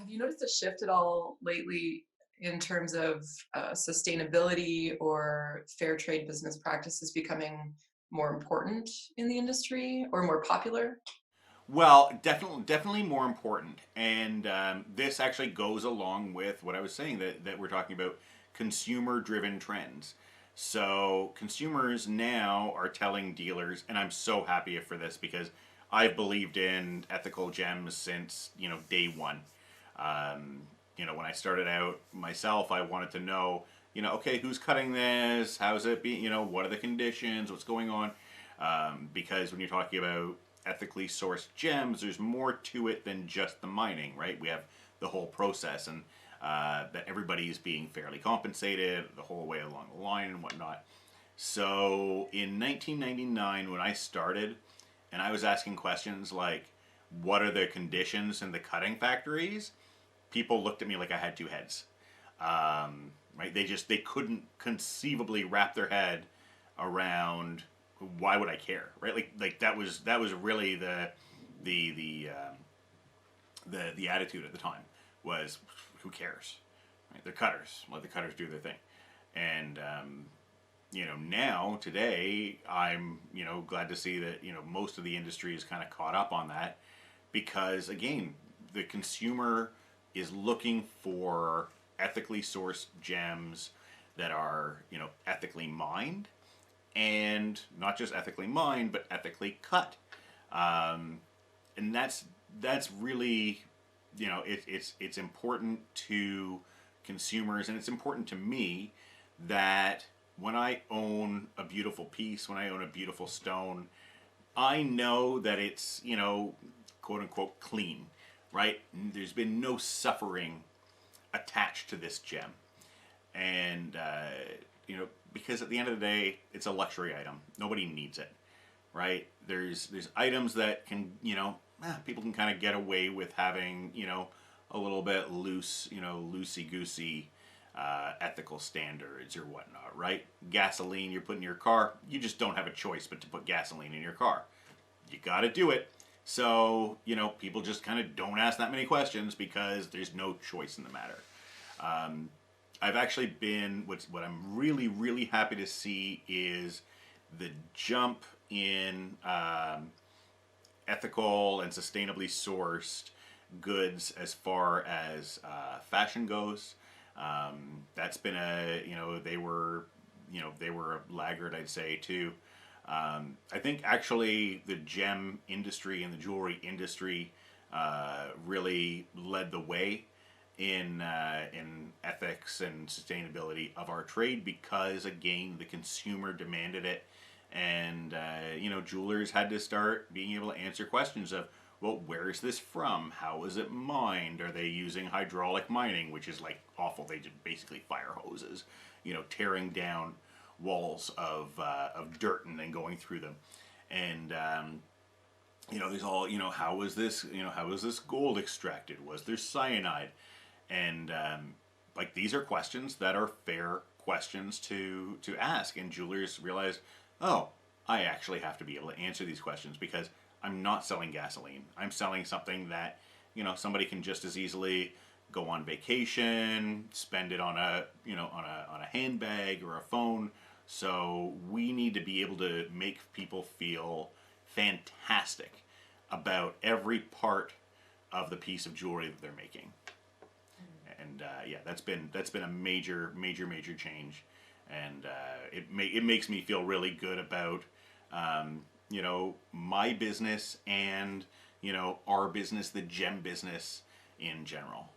Have you noticed a shift at all lately in terms of sustainability or fair trade business practices becoming more important in the industry or more popular? Well, definitely more important, and this actually goes along with what I was saying that we're talking about consumer-driven trends. So consumers now are telling dealers, and I'm so happy for this because I've believed in ethical gems since day one. When I started out myself, I wanted to know, okay, who's cutting this? How's it being? What are the conditions? What's going on? Because when you're talking about ethically sourced gems, there's more to it than just the mining, right? We have the whole process, and that everybody is being fairly compensated the whole way along the line and whatnot. So in 1999, when I started, and I was asking questions like, what are the conditions in the cutting factories? People looked at me like I had two heads. Right? They couldn't conceivably wrap their head around why would I care, right? Like that was really the the um, the attitude at the time was who cares, right? They're cutters. Let the cutters do their thing, and now today I'm glad to see that most of the industry is kind of caught up on that because again the consumer is looking for ethically sourced gems that are ethically mined and not just ethically mined but ethically cut, um, and that's really it's important to consumers and it's important to me that when I own a beautiful piece, when I own a beautiful stone, I know that it's quote unquote clean, right? There's been no suffering attached to this gem, and because at the end of the day, it's a luxury item. Nobody needs it, right? There's items that can people can kind of get away with having a little bit loose loosey goosey ethical standards or whatnot, right? Gasoline you're putting in your car, you just don't have a choice but to put gasoline in your car. You got to do it. So people just kind of don't ask that many questions because there's no choice in the matter. Um, I've actually been what I'm really happy to see is the jump in ethical and sustainably sourced goods as far as fashion goes. That's been they were a laggard, I'd say, too. I think actually the gem industry and the jewelry industry really led the way in ethics and sustainability of our trade because again the consumer demanded it, and jewelers had to start being able to answer questions of, well, where is this from? How is it mined? Are they using hydraulic mining, which is like awful? They just basically fire hoses, tearing down walls of dirt and then going through them, and there's all how was this how was this gold extracted? Was there cyanide? And like these are questions that are fair questions to ask, and jewelers realize, oh, I actually have to be able to answer these questions because I'm not selling gasoline. I'm selling something that somebody can just as easily go on vacation, spend it on a on a handbag or a phone. So we need to be able to make people feel fantastic about every part of the piece of jewelry that they're making. And yeah, that's been a major change, and it makes me feel really good about my business and our business, the gem business in general.